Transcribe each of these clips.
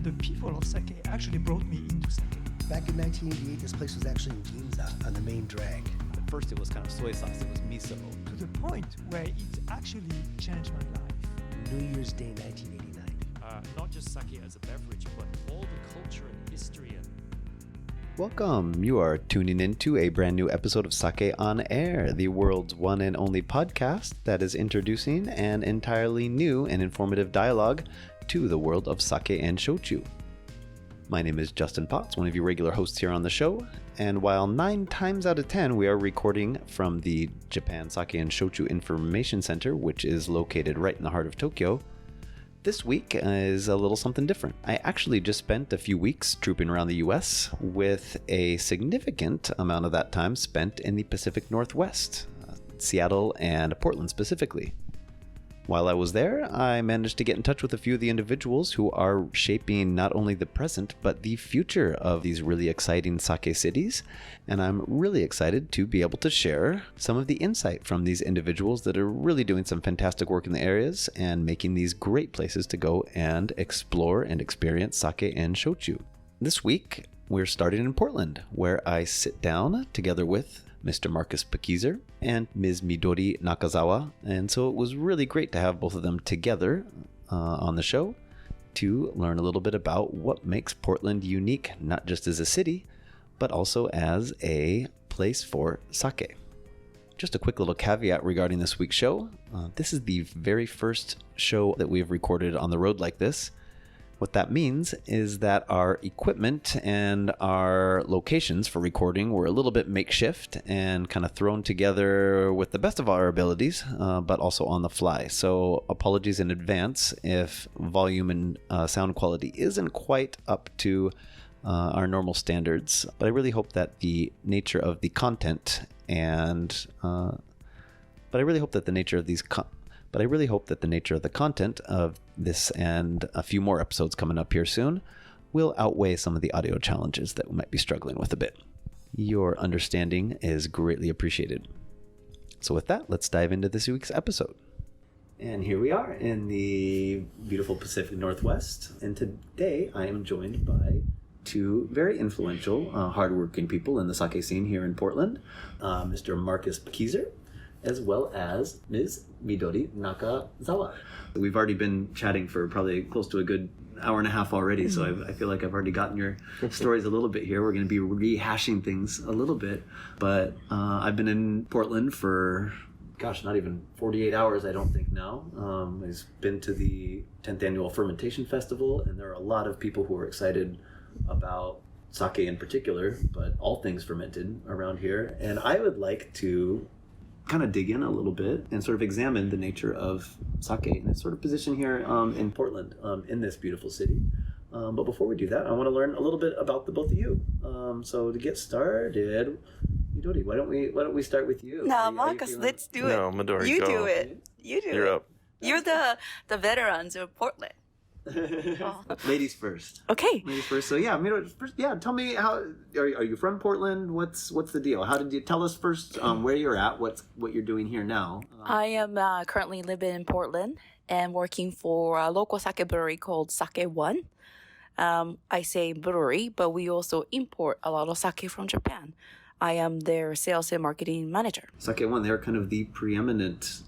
the people of sake actually brought me into sake. Back in 1988, this place was actually in Ginza on the main drag. At first it was kind of soy sauce, it was miso. To the point where it actually changed my life. New Year's Day 1989. Not just sake as a beverage, but all the culture and history and Welcome. You are tuning into a brand new episode of Sake on Air, the world's one and only podcast that is introducing an entirely new and informative dialogue to the world of sake and shochu. My name is Justin Potts, one of your regular hosts here on the show, and while 9 times out of 10 we are recording from the Japan Sake and Shochu Information Center, which is located right in the heart of Tokyo, this week is a little something different. I actually just spent a few weeks trooping around the US, with a significant amount of that time spent in the Pacific Northwest, Seattle and Portland specifically. While I was there, I managed to get in touch with a few of the individuals who are shaping not only the present, but the future of these really exciting sake cities. And I'm really excited to be able to share some of the insight from these individuals that are really doing some fantastic work in the areas and making these great places to go and explore and experience sake and shochu. This week, we're starting in Portland, where I sit down together with Mr. Marcus Pakiser and Ms. Midori Nakazawa, and so it was really great to have both of them together on the show to learn a little bit about what makes Portland unique, not just as a city, but also as a place for sake. Just a quick little caveat regarding this week's show. This is the very first show that we have recorded on the road like this. What that means is that our equipment and our locations for recording were a little bit makeshift and kind of thrown together with the best of our abilities, but also on the fly. So apologies in advance if volume and sound quality isn't quite up to our normal standards. But I really hope that the nature of the content and But I really hope that the nature of the content of this and a few more episodes coming up here soon will outweigh some of the audio challenges that we might be struggling with a bit. Your understanding is greatly appreciated. So with that, let's dive into this week's episode. And here we are in the beautiful Pacific Northwest. And today I am joined by two very influential, hardworking people in the sake scene here in Portland. Mr. Marcus Pakiser, as well as Ms. Midori Nakazawa. We've already been chatting for probably close to a good hour and a half already, so I feel like I've already gotten your stories a little bit here. We're going to be rehashing things a little bit, but I've been in Portland for, not even 48 hours, I don't think now. I've been to the 10th Annual Fermentation Festival, and there are a lot of people who are excited about sake in particular, but all things fermented around here. And I would like to kind of dig in a little bit and sort of examine the nature of sake and its sort of position here in Portland, in this beautiful city. But before we do that, I want to learn a little bit about the both of you. So to get started, Midori, why don't we start with you? No, Marcus, let's do it. No, Midori, you go. do it. You do You're it. up. You're the veterans of Portland. Ladies first. Okay. Ladies first. So yeah, Midori, first, tell me how are you from Portland? What's the deal? How did you tell us first where you're at? What you're doing here now? I am currently living in Portland and working for a local sake brewery called SakeOne. I say brewery, but we also import a lot of sake from Japan. I am their sales and marketing manager. SakeOne, they're kind of the preeminent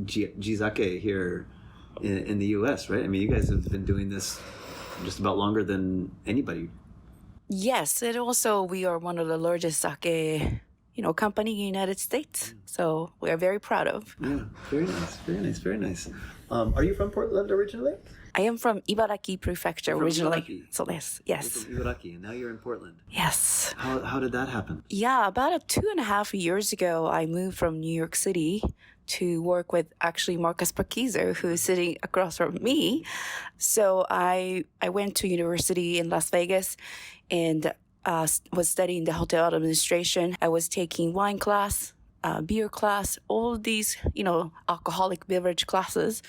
Jizake here in the U.S., right? I mean, you guys have been doing this just about longer than anybody. Yes, and also we are one of the largest sake, company in the United States. So we are very proud of. Yeah, very nice, very nice, very nice. Are you from Portland originally? I am from Ibaraki Prefecture originally. Ibaraki. So yes. You're from Ibaraki, and now you're in Portland. Yes. How did that happen? Yeah, about 2.5 years ago, I moved from New York City to work with actually Marcus Pakiser, who is sitting across from me. So I went to university in Las Vegas and was studying the hotel administration. I was taking wine class, beer class, all these, alcoholic beverage classes.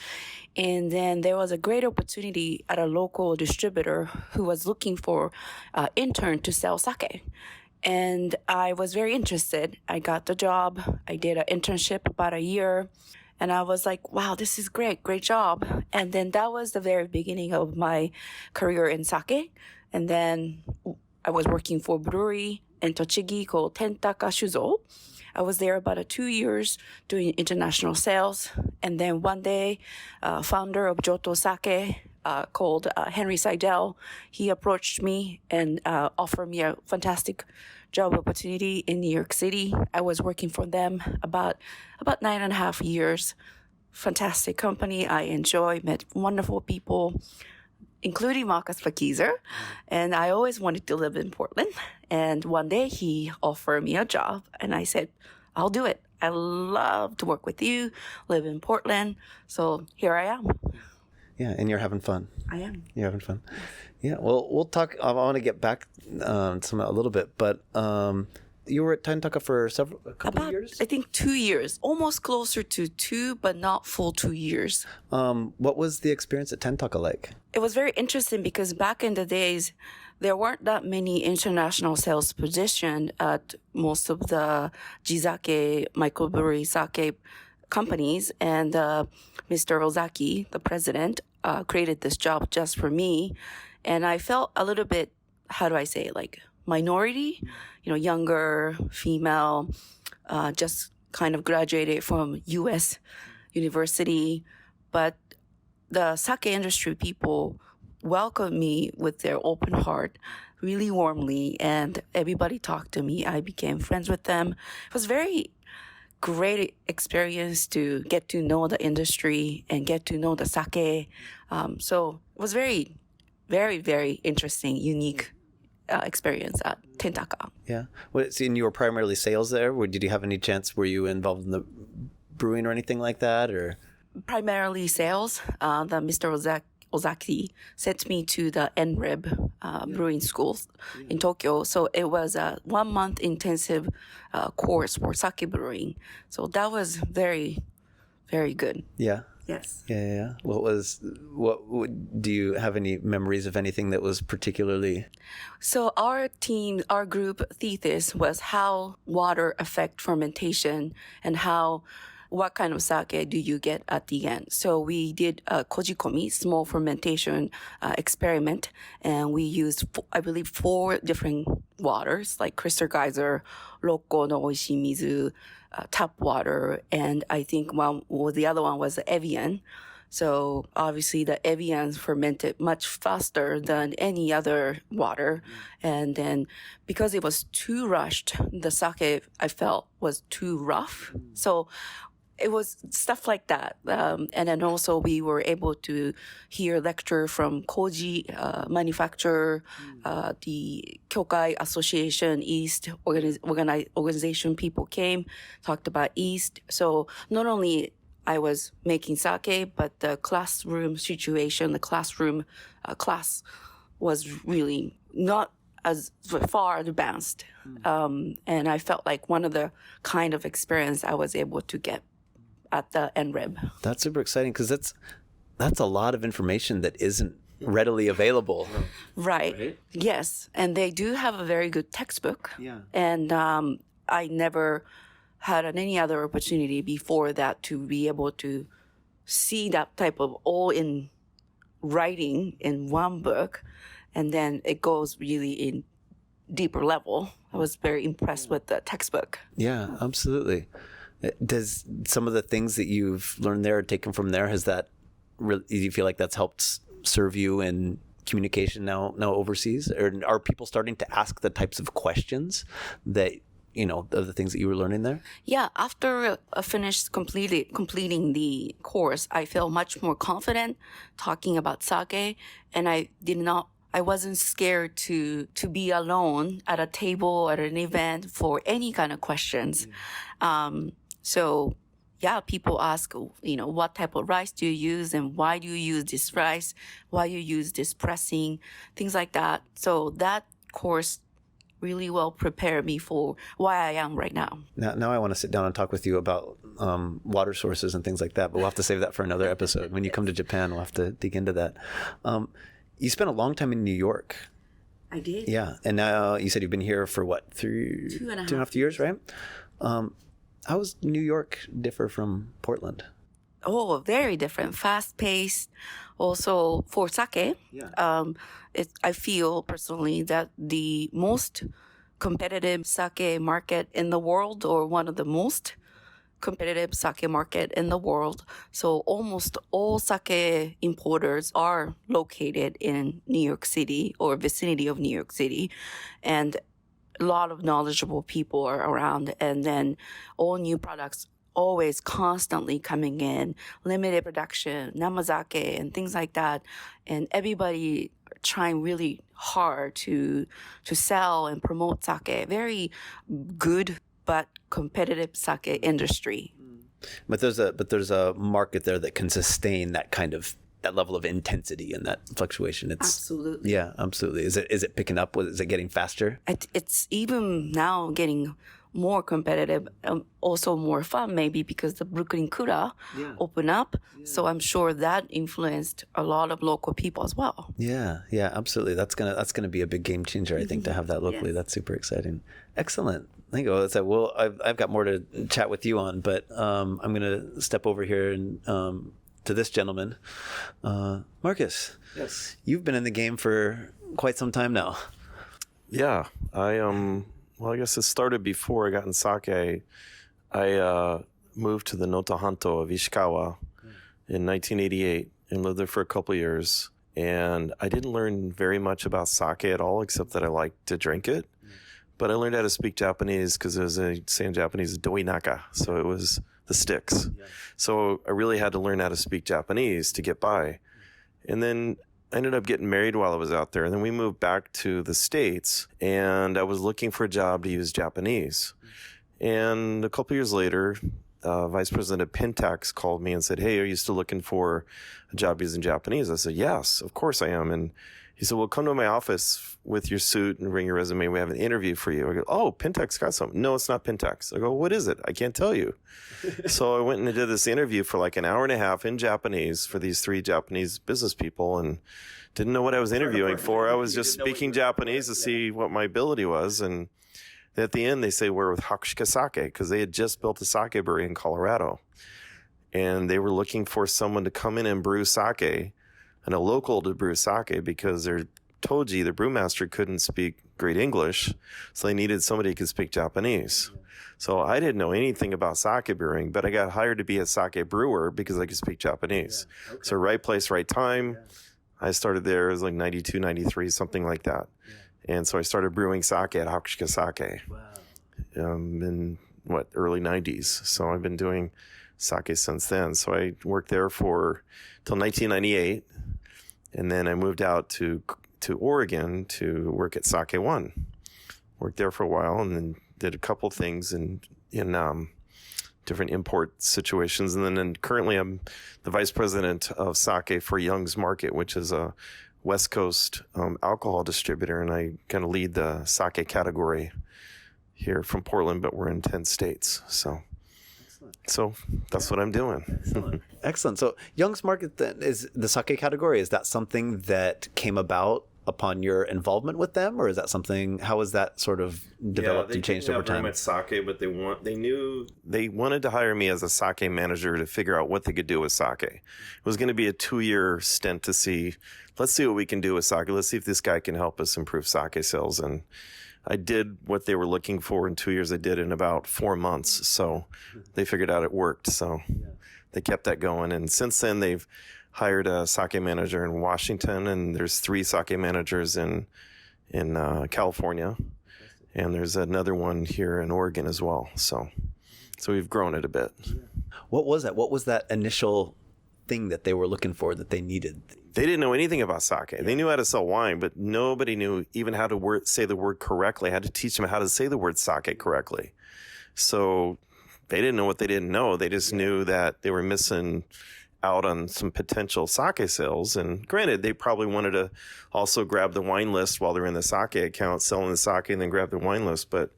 And then there was a great opportunity at a local distributor who was looking for an intern to sell sake. And I was very interested. I got the job. I did an internship about a year. And I was like, wow, this is great job. And then that was the very beginning of my career in sake. And then I was working for a brewery in Tochigi called Tentaka Shuzo. I was there about 2 years doing international sales. And then one day, founder of Joto Sake, called Henry Seidel, he approached me and offered me a fantastic job opportunity in New York City. I was working for them about 9.5 years. Fantastic company. I met wonderful people, including Marcus Pakiser. And I always wanted to live in Portland. And one day he offered me a job and I said, I'll do it. I love to work with you, live in Portland. So here I am. Yeah, and you're having fun. I am. You're having fun. Yeah, well, we'll talk. I want to get back a little bit, but you were at Tentaka for a couple of years? I think 2 years, almost closer to 2, but not full 2 years. What was the experience at Tentaka like? It was very interesting because back in the days, there weren't that many international sales positions at most of the jizake, microbrewery sake companies. And Mr. Ozaki, the president, created this job just for me. And I felt a little bit, how do I say, like minority, younger, female, just kind of graduated from U.S. university. But the sake industry people welcomed me with their open heart, really warmly, and everybody talked to me. I became friends with them. It was very great experience to get to know the industry and get to know the sake. So it was very, very, very interesting, unique experience at Tentaka. Yeah. Well, and you were primarily sales there. Did you have any chance? Were you involved in the brewing or anything like that, or? Primarily sales. The Mr. Ozaki sent me to the NREB brewing school in Tokyo. So it was a 1 month intensive course for sake brewing. So that was very, very good. Yeah. Yes. Yeah. What do you have any memories of anything that was particularly? So our group thesis was how water affect fermentation and what kind of sake do you get at the end? So we did a kojikomi, small fermentation experiment, and we used, I believe, 4 different waters, like Crystal Geyser, Rokko no Oishii Mizu, tap water, and I think the other one was Evian. So obviously the Evian fermented much faster than any other water. And then because it was too rushed, the sake I felt was too rough. So it was stuff like that. And then also we were able to hear lecture from Koji manufacturer, the Kyokai Association East organization people came, talked about East. So not only I was making sake, but the classroom situation, the class was really not as far advanced. And I felt like one of the kind of experience I was able to get at the NREB. That's super exciting because that's a lot of information that isn't readily available. Right. Yes. And they do have a very good textbook. Yeah. And I never had any other opportunity before that to be able to see that type of all in writing in one book. And then it goes really in deeper level. I was very impressed with the textbook. Yeah, absolutely. Does some of the things that you've learned there or taken from there, do you feel like that's helped serve you in communication now overseas? Or are people starting to ask the types of questions that, of the things that you were learning there? Yeah, after I finished completing the course, I felt much more confident talking about sake, and I wasn't scared to be alone at a table at an event for any kind of questions. So yeah, people ask, what type of rice do you use and why do you use this rice? Why you use this pressing? Things like that. So that course really well prepared me for why I am right now. Now I want to sit down and talk with you about water sources and things like that, but we'll have to save that for another episode. When you come to Japan, we'll have to dig into that. You spent a long time in New York. I did. Yeah. And now you said you've been here for what, 2.5 years, right? How does New York differ from Portland? very different, fast-paced. Also, for sake, I feel personally that the most competitive sake market in the world, or one of the most competitive sake market in the world. So almost all sake importers are located in New York City or vicinity of New York City. And a lot of knowledgeable people are around. And then all new products always constantly coming in, limited production, namazake, and things like that. And everybody trying really hard to sell and promote sake. Very good but competitive sake industry. But there's a market there that can sustain that level of intensity and that fluctuation. Absolutely. Yeah, absolutely. Is it picking up? Is it getting faster? It's even now getting more competitive, also more fun, maybe because the Brooklyn Kura opened up. Yeah. So I'm sure that influenced a lot of local people as well. Yeah, absolutely. That's gonna be a big game changer, I think, to have that locally. Yes. That's super exciting. Excellent. Thank you. Well, I've got more to chat with you on, but I'm gonna step over here and to this gentleman, Marcus. Yes. You've been in the game for quite some time now. Yeah, Well, I guess it started before I got in sake. I moved to the Notohanto of Ishikawa in 1988 and lived there for a couple of years. And I didn't learn very much about sake at all, except that I liked to drink it. But I learned how to speak Japanese because there's a saying in Japanese, doi naka. So it was the sticks. Yeah. So I really had to learn how to speak Japanese to get by. And then I ended up getting married while I was out there. And then we moved back to the States, and I was looking for a job to use Japanese. And a couple years later, Vice President of Pentax called me and said, "Hey, are you still looking for a job using Japanese?" I said, "Yes, of course I am." And he said, "Well, come to my office with your suit and bring your resume. We have an interview for you." I go, "Oh, Pentax got something." "No, it's not Pentax." I go, "What is it?" "I can't tell you." So I went and did this interview for like an hour and a half in Japanese for these 3 Japanese business people, and didn't know what I was interviewing for. I was just speaking Japanese to see what my ability was. And at the end, they say we're with Hakushika Sake because they had just built a sake brewery in Colorado. And they were looking for someone to come in and brew sake, and a local to brew sake, because their Toji, the brewmaster, couldn't speak great English. So they needed somebody who could speak Japanese. So I didn't know anything about sake brewing, but I got hired to be a sake brewer because I could speak Japanese. Yeah. Okay. So right place, right time. Yeah. I started there, it was like 92, 93, something like that. Yeah. And so I started brewing sake at Hakushika Sake. Wow. In early 90s. So I've been doing sake since then. So I worked there till 1998. And then I moved out to Oregon to work at SakeOne. Worked there for a while and then did a couple things in different import situations. And then currently I'm the vice president of sake for Young's Market, which is a West Coast alcohol distributor. And I kind of lead the sake category here from Portland, but we're in 10 states. So that's what I'm doing. Excellent. Excellent. So Young's Market then is the sake category. Is that something that came about upon your involvement with them, or is that something? How has that sort of developed and changed over time? Very much sake, but they wanted to hire me as a sake manager to figure out what they could do with sake. It was going to be a 2-year stint to see. Let's see what we can do with sake. Let's see if this guy can help us improve sake sales. And I did what they were looking for in 2 years. I did in about 4 months. So they figured out it worked. So they kept that going. And since then, they've hired a sake manager in Washington, and there's 3 sake managers in California, and there's another one here in Oregon as well. So we've grown it a bit. What was that? What was that initial thing that they were looking for that they needed? They didn't know anything about sake. They knew how to sell wine, but nobody knew even how to say the word correctly. I had to teach them how to say the word sake correctly. So they didn't know what they didn't know. They just knew that they were missing out on some potential sake sales. And granted, they probably wanted to also grab the wine list while they're in the sake account, selling the sake, and then grab the wine list. But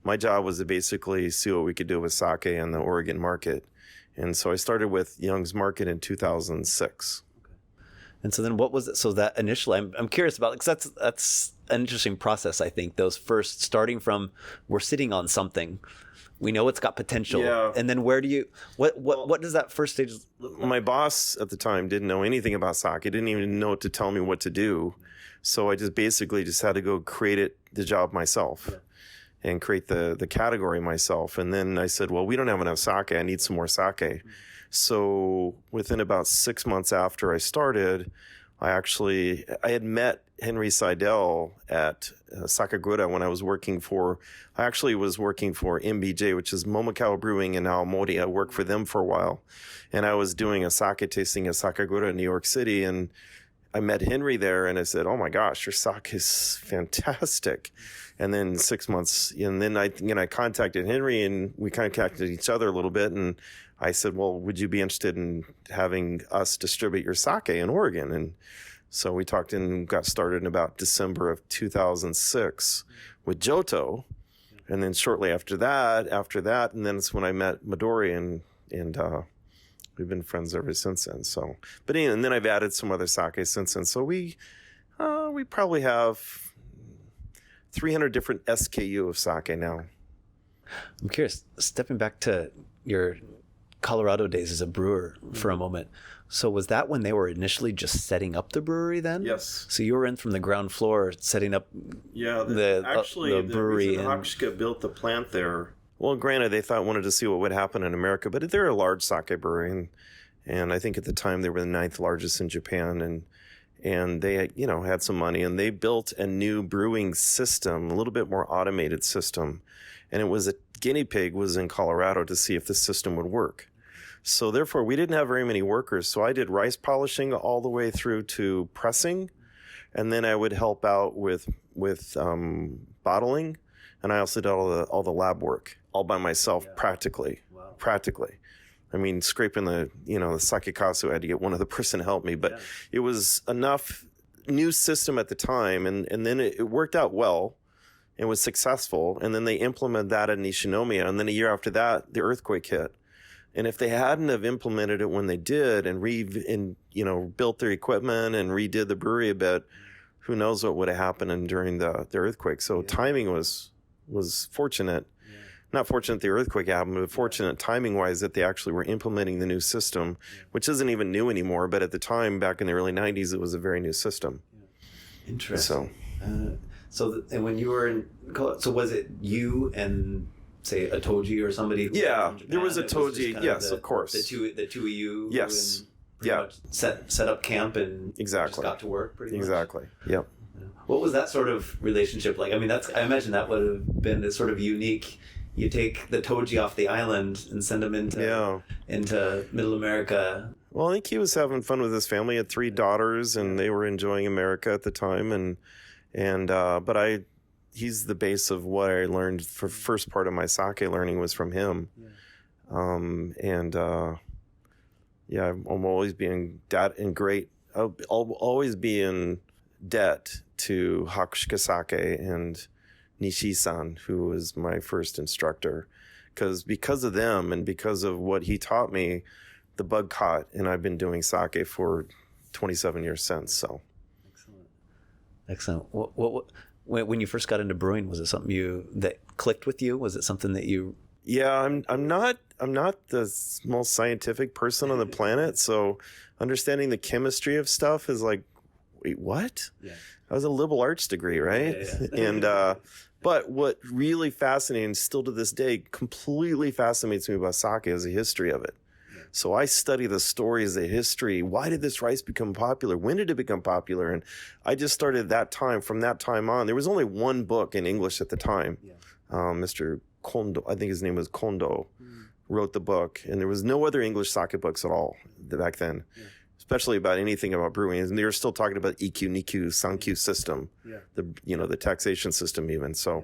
my job was to basically see what we could do with sake in the Oregon market. And so I started with Young's Market in 2006. And so then what was it? So that initially, I'm curious about, because that's an interesting process, I think. Those first, starting from, we're sitting on something. we know it's got potential. Yeah. And then where do you, what does that first stage look like? My boss at the time didn't know anything about sake. He didn't even know to tell me what to do. So I just basically had to go create the job myself and create the category myself. And then I said, well, we don't have enough sake. I need some more sake. So within about 6 months after I started, I had met Henry Seidel at Sakagura when I was working for MBJ, which is Momakawa Brewing in Aomori. I worked for them for a while. And I was doing a sake tasting at Sakagura in New York City. And I met Henry there and I said, oh my gosh, your sake is fantastic. And then 6 months, and then I contacted Henry and we contacted each other a little bit. And I said, well, would you be interested in having us distribute your sake in Oregon? And so we talked and got started in about December of 2006 with Johto. And then shortly after that, and then it's when I met Midori and we've been friends ever since then. So, but anyway, and then I've added some other sake since then. So we probably have 300 different SKU of sake now. I'm curious, stepping back to your Colorado days as a brewer for a moment. So was that when they were initially just setting up the brewery then? Yes. So you were in from the ground floor setting up the brewery. The Hakushika built the plant there. Well, granted, they wanted to see what would happen in America, but they're a large sake brewery. And I think at the time they were the 9th largest in Japan. And they, had some money. And they built a new brewing system, a little bit more automated system. And it was a guinea pig was in Colorado to see if the system would work. So therefore, we didn't have very many workers. So I did rice polishing all the way through to pressing, and then I would help out with bottling, and I also did all the lab work all by myself, practically. Wow. Practically. I mean, scraping the sakekasu, I had to get one other person to help me, but it was enough new system at the time, and then it worked out well. It was successful, and then they implemented that in Nishinomiya, and then a year after that, the earthquake hit. And if they hadn't have implemented it when they did and built their equipment and redid the brewery a bit, who knows what would have happened during the earthquake. So timing was fortunate. Yeah. Not fortunate the earthquake happened, but fortunate timing-wise that they actually were implementing the new system, which isn't even new anymore. But at the time, back in the early 90s, it was a very new system. Yeah. Interesting. And when you were in college, so was it you and say a Toji or somebody? There was a Toji. Yes, of course. The two of you. Yes. Much set up camp and exactly just got to work pretty much. Exactly. Yep. What was that sort of relationship like? I mean, I imagine that would have been a sort of unique. You take the Toji off the island and send him into Middle America. Well, I think he was having fun with his family. He had 3 daughters, and they were enjoying America at the time. He's the base of what I learned for first part of my sake learning was from him. Yeah. I'm always being I'll always be in debt to Hakushika Sake and Nishi-san, who was my first instructor. Because of them and because of what he taught me, the bug caught, and I've been doing sake for 27 years since. So, excellent. What when you first got into brewing, was it something that clicked with you? Was it something that you? Yeah, I'm not the most scientific person on the planet, so understanding the chemistry of stuff is like, wait, what? Yeah. I was a liberal arts degree, right? Yeah. And but what really fascinating, still to this day, completely fascinates me about sake is the history of it. Yeah. So I study the stories, the history. Why did this rice become popular? When did it become popular? And I just started from that time on. There was only one book in English at the time. Yeah. Mr. Kondo, I think his name was Kondo, wrote the book. And there was no other English sake books at all back then. Yeah. Especially about anything about brewing, and they were still talking about EQ, NIKU, SANKU system, the taxation system even. So,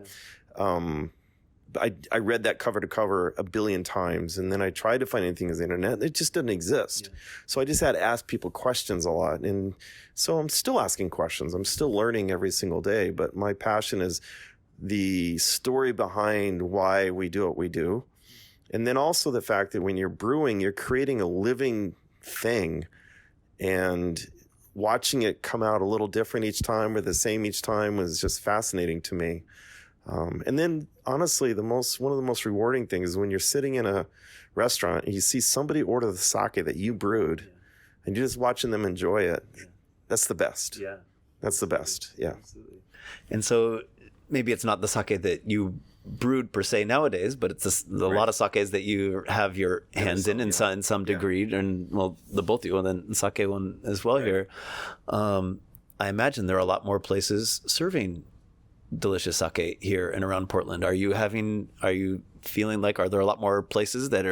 I read that cover to cover a billion times, and then I tried to find anything on the internet. It just didn't exist. Yeah. So I just had to ask people questions a lot, and so I'm still asking questions. I'm still learning every single day. But my passion is the story behind why we do what we do, and then also the fact that when you're brewing, you're creating a living thing. And watching it come out a little different each time or the same each time was just fascinating to me. And then, honestly, one of the most rewarding things is when you're sitting in a restaurant and you see somebody order the sake that you brewed, and you're just watching them enjoy it. Yeah. That's the best. Yeah, that's the best. Yeah. Absolutely. And so maybe it's not the sake that you brewed per se nowadays, but it's a lot of sakes that you have your hands in some degree, and well, the both of you, and then SakeOne as well here. I imagine there are a lot more places serving delicious sake here and around Portland. Are you feeling like, are there a lot more places that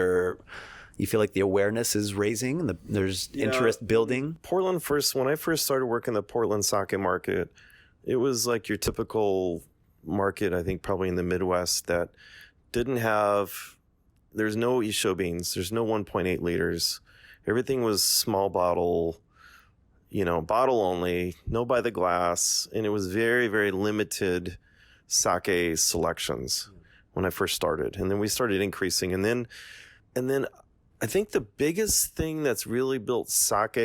you feel like the awareness is raising, there's interest building? Portland, when I first started working the Portland sake market, it was like your typical market, I think probably in the Midwest, that there's no Isho beans, there's no 1.8 liters. Everything was small bottle, bottle only, no by the glass. And it was very, very limited sake selections when I first started. And then we started increasing. And then I think the biggest thing that's really built sake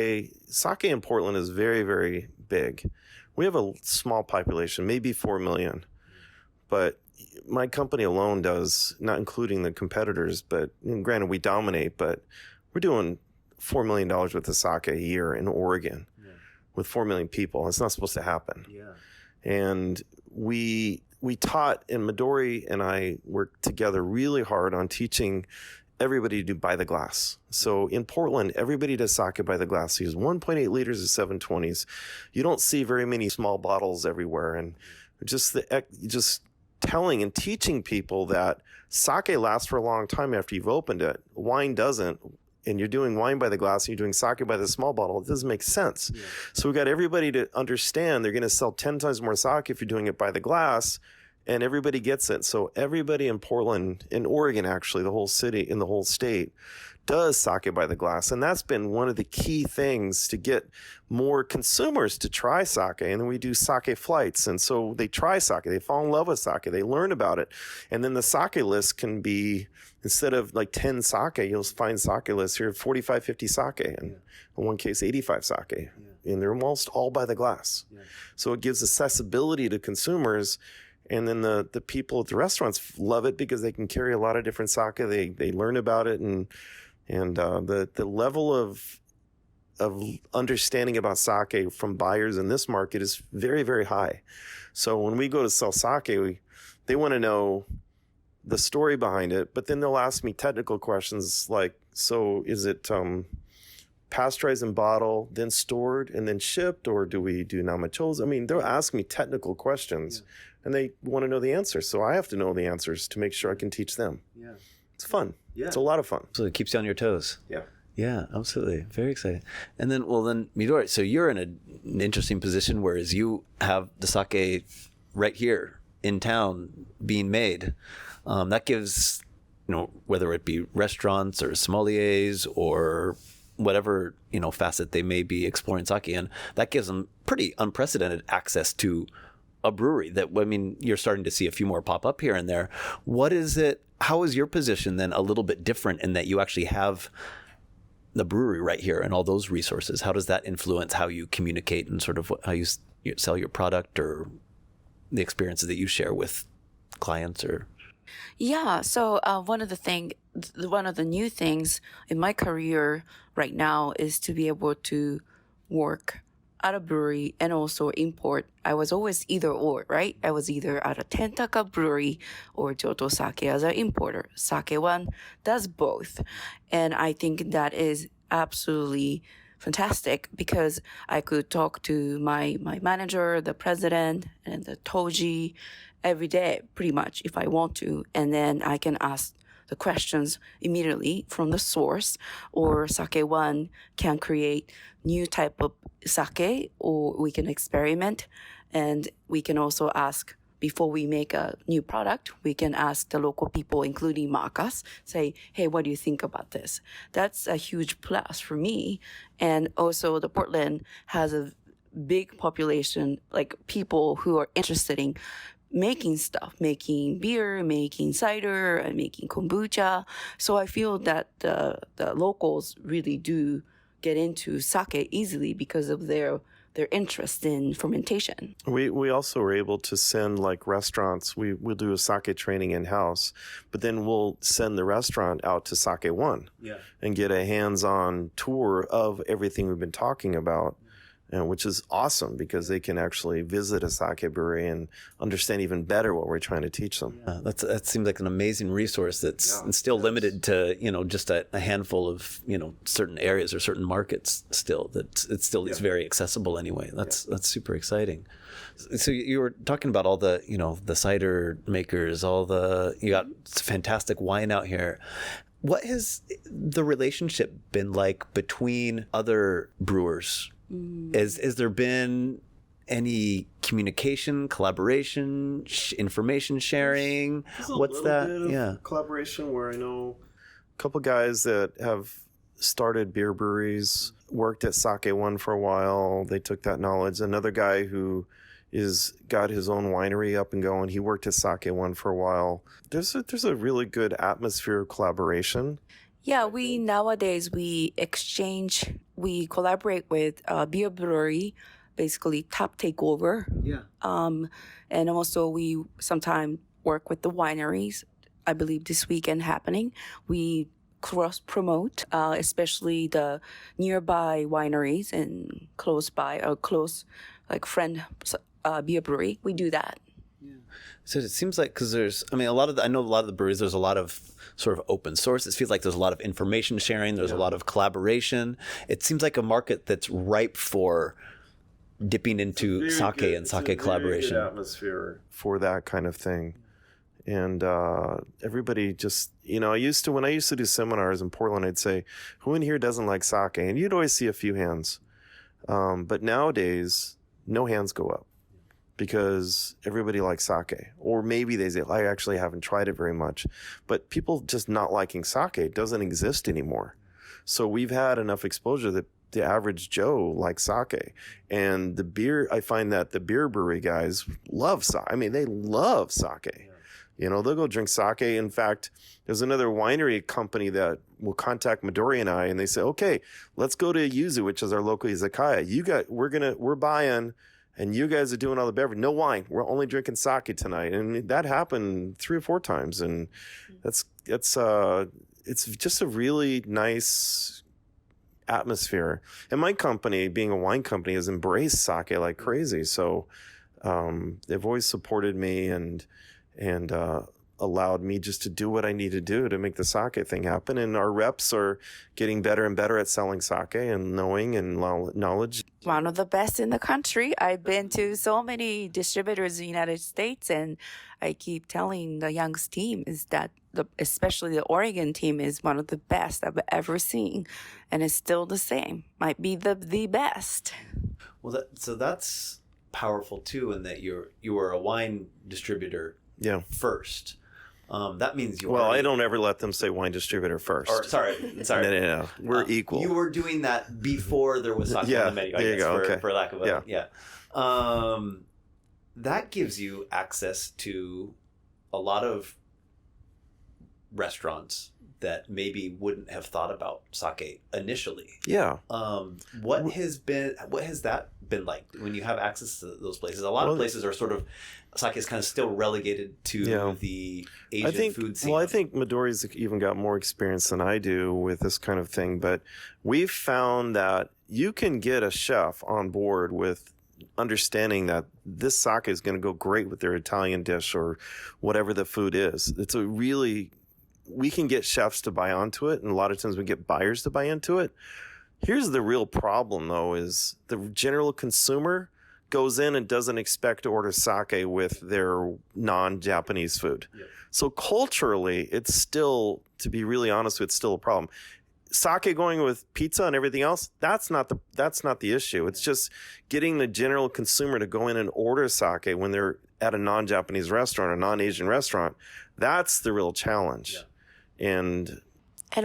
in Portland is very, very big. We have a small population, maybe 4 million. But my company alone does, not including the competitors, but granted we dominate, but we're doing $4 million worth of sake a year in Oregon with 4 million people. It's not supposed to happen. Yeah. And we taught, and Midori and I worked together really hard on teaching everybody to do by the glass. So in Portland, everybody does sake by the glass. They use 1.8 liters of 720s. You don't see very many small bottles everywhere. And just telling and teaching people that sake lasts for a long time after you've opened it. Wine doesn't. And you're doing wine by the glass and you're doing sake by the small bottle. It doesn't make sense. Yeah. So we got everybody to understand they're going to sell 10 times more sake if you're doing it by the glass, and everybody gets it. So everybody in Portland, in Oregon, actually, the whole city, in the whole state, does sake by the glass. And that's been one of the key things to get more consumers to try sake. And then we do sake flights. And so they try sake. They fall in love with sake. They learn about it. And then the sake list can be, instead of like 10 sake, you'll find sake lists here, 45, 50 sake. And in one case, 85 sake. Yeah. And they're almost all by the glass. Yeah. So it gives accessibility to consumers. And then the people at the restaurants love it because they can carry a lot of different sake. They learn about it, and the level of understanding about sake from buyers in this market is very, very high. So when we go to sell sake, they want to know the story behind it, but then they'll ask me technical questions like, so is it pasteurized in bottle, then stored and then shipped, or do we do namachos? I mean, they'll ask me technical questions. Yeah. And they want to know the answers. So I have to know the answers to make sure I can teach them. Yeah. It's fun. Yeah. It's a lot of fun. So it keeps you on your toes. Yeah. Yeah, absolutely. Very exciting. And then Midori, so you're in an interesting position, whereas you have the sake right here in town being made. That gives, whether it be restaurants or sommeliers or whatever, facet they may be exploring sake in, that gives them pretty unprecedented access to a brewery that, you're starting to see a few more pop up here and there. How is your position then a little bit different in that you actually have the brewery right here and all those resources? How does that influence how you communicate and sort of how you sell your product or the experiences that you share with clients? Or Yeah, so one of the new things in my career right now is to be able to work at a brewery and also import. I was always either or, right? I was either at a Tentaka brewery or Johto Sake as an importer. SakeOne does both. And I think that is absolutely fantastic because I could talk to my manager, the president, and the Toji every day, pretty much, if I want to. And then I can ask the questions immediately from the source, or SakeOne can create new type of sake, or we can experiment. And we can also ask, before we make a new product, we can ask the local people, including Marcus, say, hey, what do you think about this? That's a huge plus for me. And also the Portland has a big population, like people who are interested in making stuff, making beer, making cider, and making kombucha. So I feel that the locals really do get into sake easily because of their their interest in fermentation. We also were able to send like restaurants. We'll do a sake training in-house, but then we'll send the restaurant out to SakeOne and get a hands-on tour of everything we've been talking about. Which is awesome because they can actually visit a sake brewery and understand even better what we're trying to teach them. Yeah, that seems like an amazing resource that's still limited to, just a handful of, certain areas or certain markets still. That it's very accessible anyway. That's super exciting. So you were talking about all the, the cider makers, you got fantastic wine out here. What has the relationship been like between other brewers? Has there been any communication, collaboration, information sharing? What's that? Collaboration where I know a couple guys that have started beer breweries, worked at SakeOne for a while. They took that knowledge. Another guy who got his own winery up and going. He worked at SakeOne for a while. There's a really good atmosphere of collaboration. Yeah, nowadays we collaborate with beer brewery, basically Top Takeover. Yeah. And also we sometimes work with the wineries. I believe this weekend happening. We cross promote, especially the nearby wineries and close by or close friend beer brewery. We do that. Yeah. So it seems like because I know a lot of the breweries. There's a lot of sort of open source. It feels like there's a lot of information sharing. There's a lot of collaboration. It seems like a market that's ripe for dipping into sake and sake collaboration. Very good atmosphere for that kind of thing. And everybody just, when I used to do seminars in Portland, I'd say, who in here doesn't like sake? And you'd always see a few hands. But nowadays, no hands go up because everybody likes sake. Or maybe they say, I actually haven't tried it very much. But people just not liking sake doesn't exist anymore. So we've had enough exposure that the average Joe likes sake. And the beer, I find that the beer brewery guys love sake. I mean, they love sake. They'll go drink sake. In fact, there's another winery company that will contact Midori and I, and they say, okay, let's go to Yuzu, which is our local izakaya. We're buying, and you guys are doing all the beverage. No wine. We're only drinking sake tonight. And that happened 3 or 4 times. And it's just a really nice atmosphere. And my company, being a wine company, has embraced sake like crazy. So they've always supported me and allowed me just to do what I need to do to make the sake thing happen. And our reps are getting better and better at selling sake and knowing and knowledge. One of the best in the country. I've been to so many distributors in the United States, and I keep telling the Young's team is that especially the Oregon team is one of the best I've ever seen, and it's still the same. Might be the best. Well, that's powerful too, in that you are a wine distributor first. That means you. Well, I don't ever let them say wine distributor first. Or, sorry. No. We're equal. You were doing that before there was sake on the menu. There you go. For lack of a that gives you access to a lot of restaurants that maybe wouldn't have thought about sake initially. Yeah. What has that been like when you have access to those places? A lot of places are sort of sake is kind of still relegated to the Asian food scene. Well, I think Midori's even got more experience than I do with this kind of thing, but we've found that you can get a chef on board with understanding that this sake is going to go great with their Italian dish or whatever the food is. We can get chefs to buy onto it, and a lot of times we get buyers to buy into it. Here's the real problem, though, is the general consumer goes in and doesn't expect to order sake with their non-Japanese food. Yep. So culturally, it's still, to be really honest, it's still a problem. Sake going with pizza and everything else, that's not the issue. It's just getting the general consumer to go in and order sake when they're at a non-Japanese restaurant or non-Asian restaurant. That's the real challenge. Yeah. And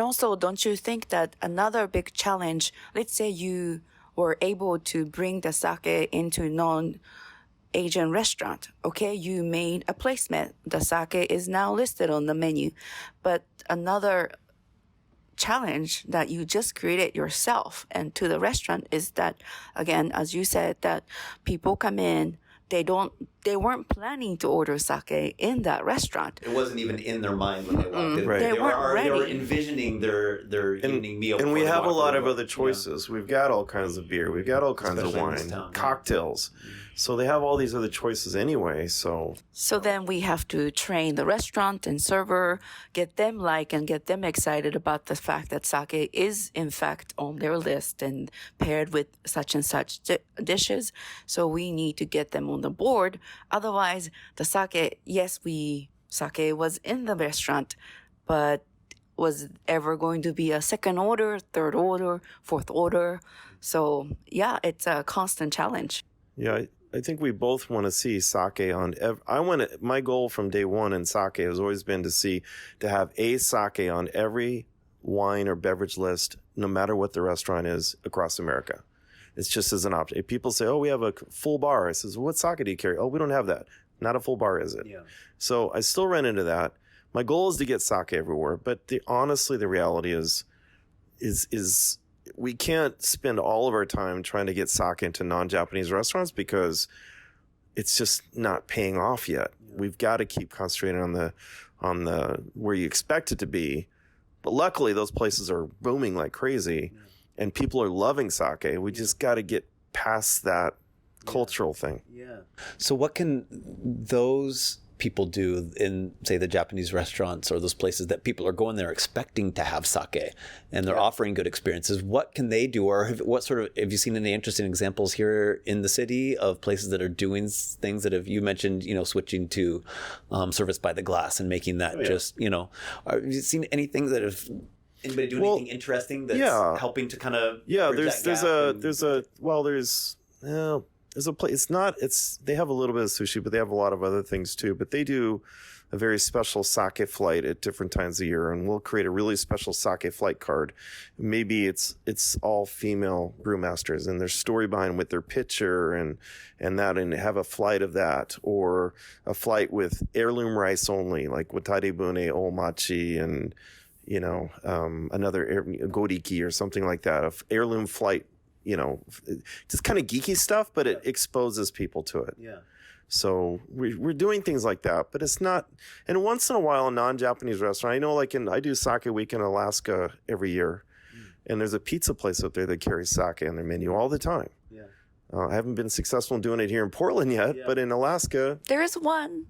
also, don't you think that another big challenge, let's say you were able to bring the sake into non-Asian restaurant, okay? You made a placement. The sake is now listed on the menu. But another challenge that you just created yourself and to the restaurant is that, again, as you said, that people come in, they weren't planning to order sake in that restaurant. It wasn't even in their mind when they walked in. Right. They weren't ready. They were envisioning their evening meal. And we before they have a walked lot in of the other door. choices. We've got all kinds of beer. We've got all kinds Especially in of this wine, town, yeah. cocktails. So they have all these other choices anyway. So Then we have to train the restaurant and server, get them excited about the fact that sake is in fact on their list and paired with such and such dishes. So we need to get them on the board. Otherwise, the sake, sake was in the restaurant, but was ever going to be a second order, third order, fourth order? So yeah, it's a constant challenge. yeah, I think we both want to see sake on. My goal from day one in sake has always been to have a sake on every wine or beverage list, no matter what the restaurant is across America. It's just as an option. If people say, "Oh, we have a full bar," I says, well, "What sake do you carry?" "Oh, we don't have that." Not a full bar, is it? Yeah. So I still run into that. My goal is to get sake everywhere, but honestly, the reality is we can't spend all of our time trying to get sake into non-Japanese restaurants because it's just not paying off yet. We've got to keep concentrating on the where you expect it to be. But luckily, those places are booming like crazy, and people are loving sake. We just got to get past that cultural thing. Yeah. So what can those people do in, say, the Japanese restaurants or those places that people are going there expecting to have sake and they're offering good experiences? What can they do? Or have you seen any interesting examples here in the city of places that are doing things that you mentioned, switching to service by the glass and making that have you seen anything that anybody do anything interesting that's helping to kind of there's a place. They have a little bit of sushi, but they have a lot of other things too. But they do a very special sake flight at different times of year, and we'll create a really special sake flight card. Maybe it's all female brewmasters, and there's story behind with their picture and have a flight of that, or a flight with heirloom rice only, like watare bune, omachi, and another goriki or something like that. An heirloom flight. Just kind of geeky stuff, but it exposes people to it. Yeah. So we're doing things like that, but it's not. And once in a while, a non-Japanese restaurant. I know, I do Sake Week in Alaska every year, and there's a pizza place up there that carries sake on their menu all the time. Yeah. I haven't been successful in doing it here in Portland yet, but in Alaska, There is one.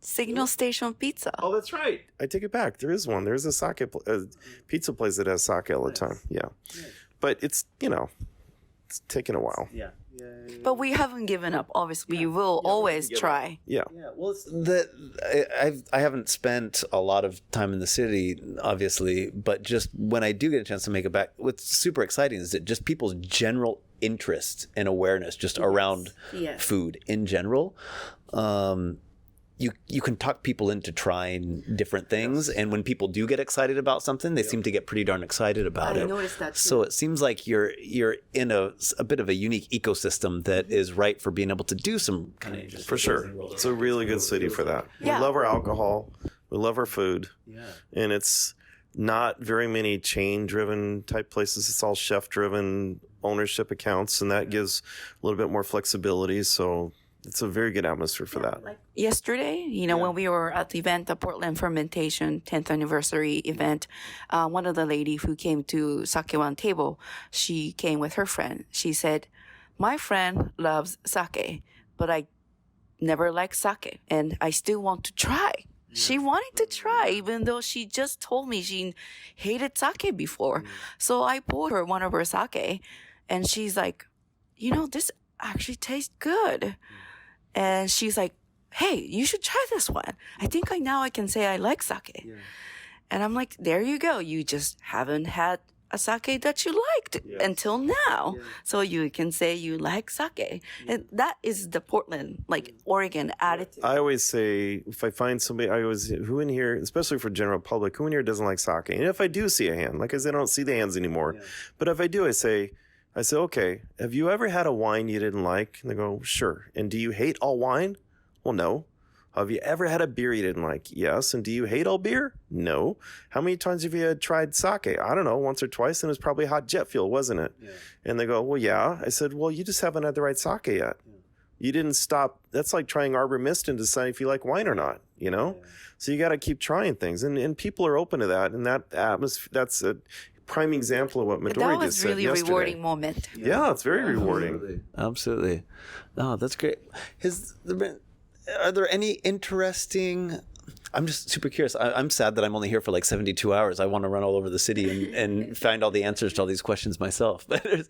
Signal Station Pizza. oh, that's right. I take it back. There is one. There's a pizza place that has sake all the time. Yeah. But it's it's taken a while. Yeah. But we haven't given up. Obviously, we will always try. Yeah. Yeah, well, I haven't spent a lot of time in the city, obviously, but just when I do get a chance to make it back, what's super exciting is that just people's general interest and awareness just around food in general. You can talk people into trying different things, and when people do get excited about something, they seem to get pretty darn excited about it. I noticed that too. So it seems like you're in a bit of a unique ecosystem that is right for being able to do some kind of interesting For sure. things. It's a really good city for that. Yeah. We love our alcohol. We love our food. Yeah. And it's not very many chain-driven type places. It's all chef-driven ownership accounts, and that gives a little bit more flexibility. So it's a very good atmosphere for that. Like yesterday, when we were at the event, the Portland Fermentation 10th anniversary event, one of the ladies who came to SakeOne table, she came with her friend. She said, "My friend loves sake, but I never liked sake, and I still want to try." She wanted to try, even though she just told me she hated sake before. So I poured her one of her sake, and she's like, this actually tastes good. And she's like, "Hey, you should try this one. I think now I can say I like sake." Yeah. And I'm like, there you go. You just haven't had a sake that you liked until now. Yeah. So you can say you like sake. Yeah. And that is the Portland, Oregon attitude. I always say, if I find somebody, who in here, especially for general public, who in here doesn't like sake? And if I do see a hand, like I said, I don't see the hands anymore. Yeah. But if I do, I say, okay, have you ever had a wine you didn't like? And they go, sure. And do you hate all wine? Well, no. Have you ever had a beer you didn't like? Yes. And do you hate all beer? No. How many times have you tried sake? I don't know, once or twice, and it was probably hot jet fuel, wasn't it? Yeah. And they go, well, yeah. I said, well, you just haven't had the right sake yet. Yeah. You didn't stop. That's like trying Arbor Mist and deciding if you like wine or not, you know? Yeah. So you got to keep trying things. And people are open to that. And that atmosphere, that's a prime example of what Midori just said yesterday. That was really rewarding moment. Yeah, it's very rewarding. Absolutely. Oh, that's great. Are there any interesting... I'm just super curious. I'm sad that I'm only here for like 72 hours. I want to run all over the city and find all the answers to all these questions myself. But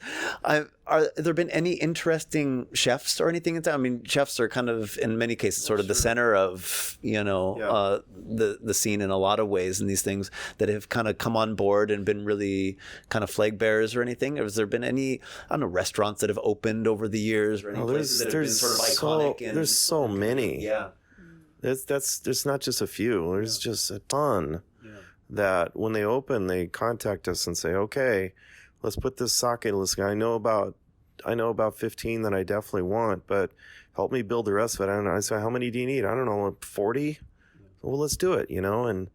are there been any interesting chefs or anything? I mean, chefs are kind of, in many cases, sort of the center of, the scene in a lot of ways, and these things that have kind of come on board and been really kind of flag bearers or anything. Has there been any, I don't know, restaurants that have opened over the years or any places that have been sort of iconic? There's so many. Yeah. There's not just a few. There's just a ton that when they open, they contact us and say, okay, let's put this sake list. I know about 15 that I definitely want, but help me build the rest of it. I don't know. I say, how many do you need? I don't know, 40? Well, let's do it, and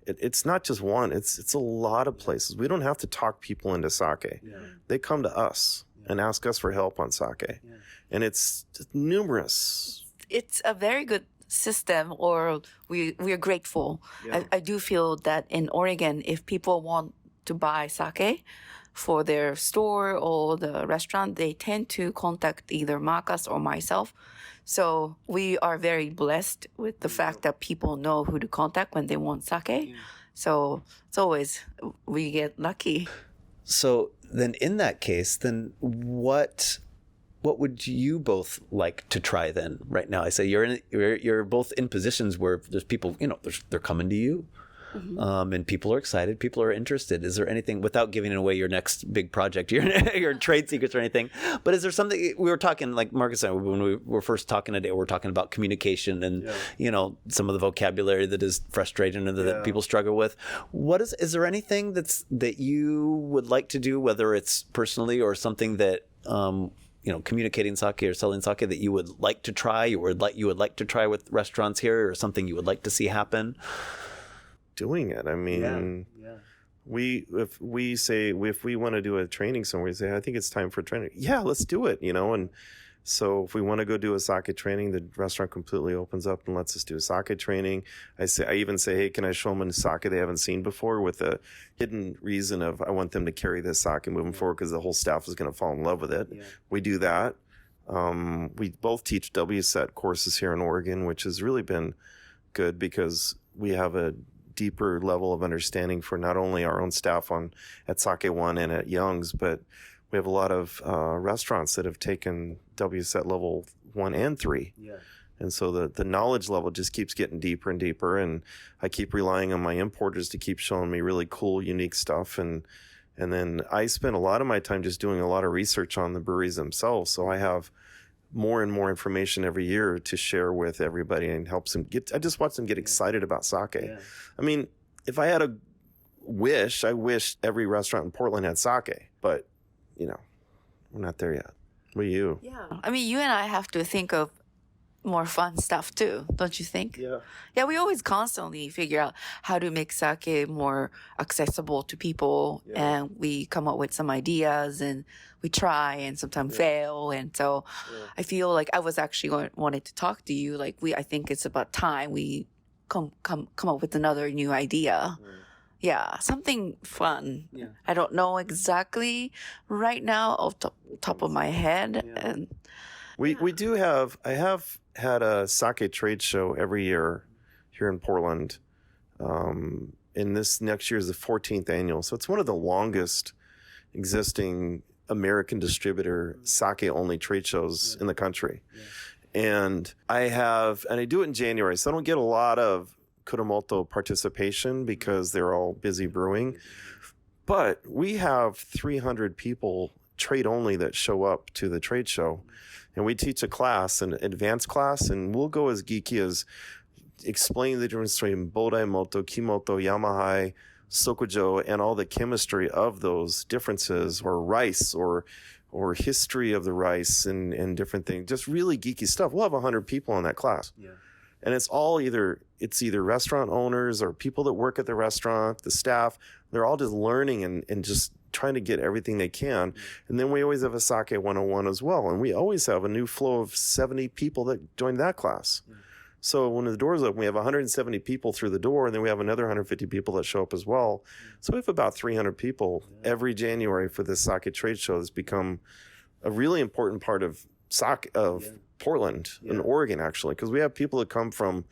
it's not just one. It's a lot of places. We don't have to talk people into sake. Yeah. They come to us and ask us for help on sake. Yeah. And it's numerous. It's a very good system, or we are grateful. Yeah. I do feel that in Oregon, if people want to buy sake for their store or the restaurant, they tend to contact either Marcus or myself. So we are very blessed with the fact that people know who to contact when they want sake. Yeah. So it's always, we get lucky. So then in that case, then what would you both like to try then right now? I say you're both in positions where there's people, they're coming to you. Mm-hmm. And people are excited. People are interested. Is there anything, without giving away your next big project, your trade secrets or anything, but is there something, we were talking, like Marcus and I, when we were first talking today, we were talking about communication and, some of the vocabulary that is frustrating and that people struggle with. Is there anything that you would like to do, whether it's personally or something that, communicating sake or selling sake that you would like to try, you would like to try with restaurants here, or something you would like to see happen? Doing it. I mean, if we want to do a training somewhere, we say, I think it's time for training. Yeah, let's do it, and so if we want to go do a sake training, the restaurant completely opens up and lets us do a sake training. I even say, hey, can I show them a sake they haven't seen before, with a hidden reason of I want them to carry this sake moving forward because the whole staff is going to fall in love with it. Yeah. We do that. We both teach WSET courses here in Oregon, which has really been good because we have a deeper level of understanding for not only our own staff at SakeOne and at Young's, but we have a lot of restaurants that have taken WSET level 1 and 3. Yeah. And so the knowledge level just keeps getting deeper and deeper. And I keep relying on my importers to keep showing me really cool, unique stuff. And then I spend a lot of my time just doing a lot of research on the breweries themselves. So I have more and more information every year to share with everybody and helps them I just watch them get excited about sake. Yeah. I mean, if I had I wish every restaurant in Portland had sake, but we're not there yet. What are you? Yeah. I mean, you and I have to think of more fun stuff too, don't you think? Yeah. Yeah, we always constantly figure out how to make sake more accessible to people, and we come up with some ideas and we try and sometimes fail, and so I feel like I was actually wanted to talk to you. Like I think it's about time we come up with another new idea. Yeah, something fun. Yeah. I don't know exactly right now off the top of my head. Yeah. And we do have. I have had a sake trade show every year here in Portland. And this next year is the 14th annual, so it's one of the longest existing American distributor sake only trade shows in the country. Yeah. And I do it in January, so I don't get a lot of Kurumoto participation because they're all busy brewing. But we have 300 people trade only that show up to the trade show. And we teach a class, an advanced class, and we'll go as geeky as explaining the difference between Bodai Moto, Kimoto, Yamahai, Sokujo, and all the chemistry of those differences, or rice, or history of the rice and different things. Just really geeky stuff. We'll have 100 people in that class. Yeah. And it's either restaurant owners or people that work at the restaurant, the staff. They're all just learning and just trying to get everything they can. And then we always have a Sake 101 as well. And we always have a new flow of 70 people that join that class. So when the doors open, we have 170 people through the door, and then we have another 150 people that show up as well. So we have about 300 people every January for this sake trade show. That's become a really important part of Portland and Oregon, actually, because we have people that come from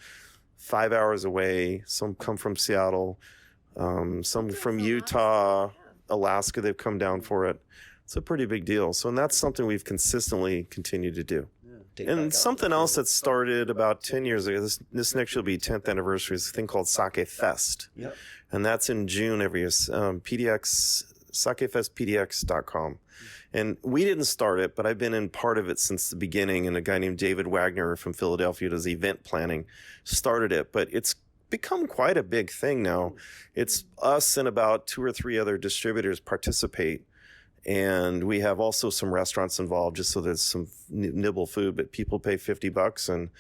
5 hours away. Some come from Seattle, some from Utah, Alaska. They've come down for it. It's a pretty big deal. So, and that's something we've consistently continued to do. And something else that started about 10 years ago, this next year will be 10th anniversary, is a thing called Sake Fest. Yep. And that's in June every year, sakefestpdx.com. And we didn't start it, but I've been in part of it since the beginning. And a guy named David Wagner from Philadelphia does event planning, started it. But it's become quite a big thing now. It's us and about 2 or 3 other distributors participate. And we have also some restaurants involved, just so there's some nibble food, but people pay $50 and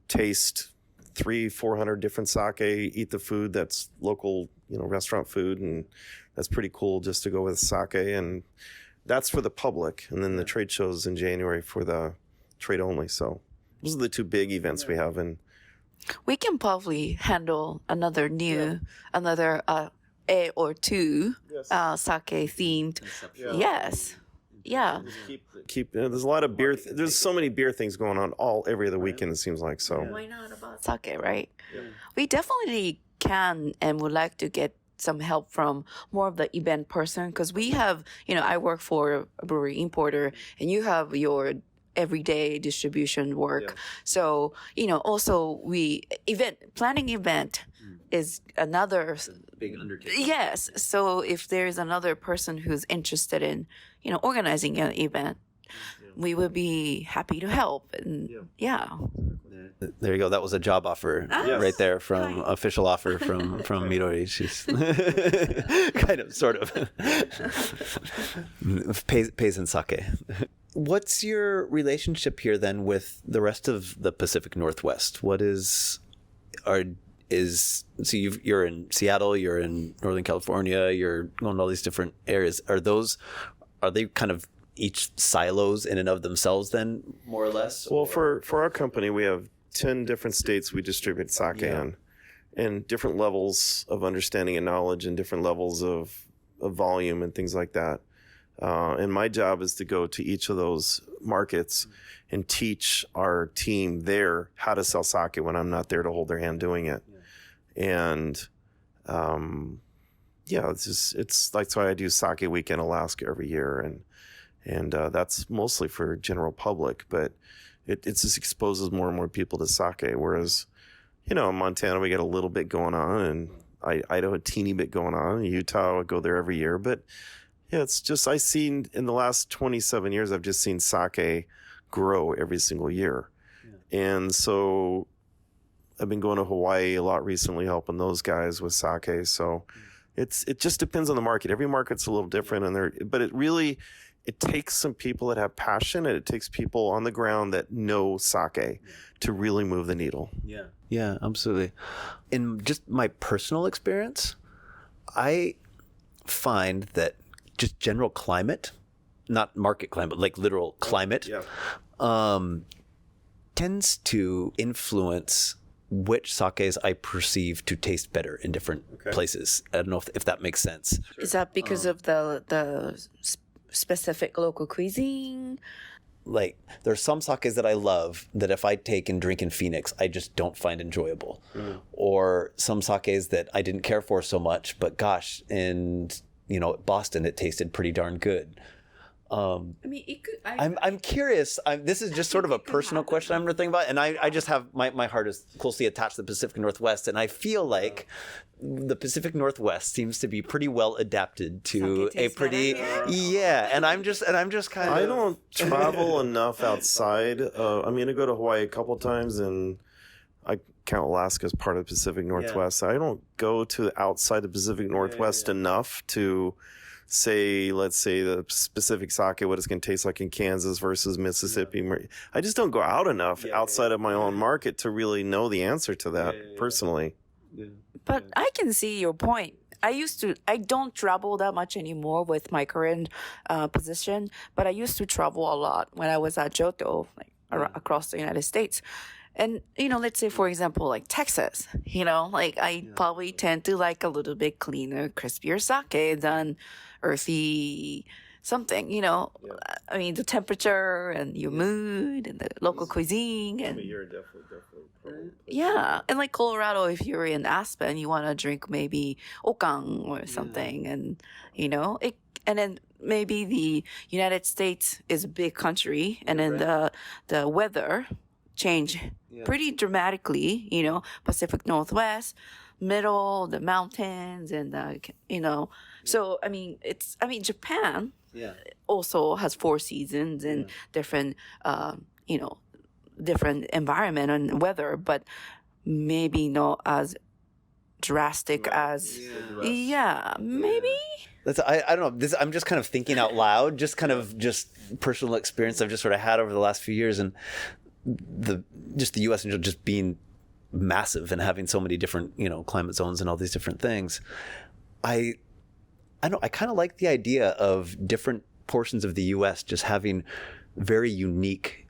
taste 300-400 different sake, eat the food that's local, restaurant food. And that's pretty cool just to go with sake. And that's for the public. And then the trade shows in January for the trade only. So those are the 2 big events we have. And We can probably handle another A or 2 sake themed. Yes. Yeah. There's a lot of beer. There's so many beer things going on every other weekend, it seems like. So Why not about sake, right? Yeah. We definitely can and would like to get some help from more of the event person, because we have, I work for a brewery importer, and you have your everyday distribution work. Yeah. So, also planning event is another big undertaking. Yes. So if there's another person who's interested in, organizing an event, we would be happy to help. And There you go. That was a job offer right there official offer from Midori. She's kind of, sort of pays in sake. What's your relationship here then with the rest of the Pacific Northwest? So you're in Seattle, you're in Northern California, you're going to all these different areas. Are they kind of each silos in and of themselves then, more or less? Well, for our company, we have 10 different states we distribute sake in, and different levels of understanding and knowledge, and different levels of volume and things like that. And my job is to go to each of those markets and teach our team there how to sell sake when I'm not there to hold their hand doing it. And that's why I do Sake Week in Alaska every year, and that's mostly for general public, but it just exposes more and more people to sake. Whereas, in Montana we get a little bit going on, and Idaho a teeny bit going on. In Utah I go there every year, but it's just I've seen in the last 27 years I've just seen sake grow every single year, and so I've been going to Hawaii a lot recently, helping those guys with sake. So it just depends on the market. Every market's a little different, but it takes some people that have passion, and it takes people on the ground that know sake to really move the needle. Yeah, absolutely. In just my personal experience, I find that just general climate, not market climate, like literal climate, tends to influence which sakes I perceive to taste better in different places. I don't know if that makes sense. Is that because of the specific local cuisine? Like, there's some sakes that I love that if I take and drink in Phoenix, I just don't find enjoyable. Or some sakes that I didn't care for so much, but gosh, in Boston, it tasted pretty darn good. I'm curious. This is just sort of a personal question I'm thinking about, and I just have my heart is closely attached to the Pacific Northwest, and I feel like the Pacific Northwest seems to be pretty well adapted to a pretty and I'm just kind of. I don't travel enough outside. I go to Hawaii a couple times, and I count Alaska as part of the Pacific Northwest. I don't go to outside the Pacific Northwest enough to let's say the specific sake, what it's going to taste like in Kansas versus Mississippi. I just don't go out enough outside of my own market to really know the answer to that personally. But I can see your point. I don't travel that much anymore with my current position, but I used to travel a lot when I was at Johto, across the United States. And, let's say, for example, like Texas, I probably tend to like a little bit cleaner, crispier sake than earthy something, I mean, the temperature and your mood and the local cuisine. And You're definitely. yeah. And like Colorado, if you're in Aspen, you want to drink maybe okang or something. And, and then maybe the United States is a big country. And then the weather change pretty dramatically, Pacific Northwest, middle, the mountains, and, so, Japan also has 4 seasons and different, different environment and weather, but maybe not as drastic as, maybe. I don't know. I'm just kind of thinking out loud, just personal experience I've just sort of had over the last few years, and the U.S. and just being massive and having so many different, climate zones and all these different things. I kind of like the idea of different portions of the U.S. just having very unique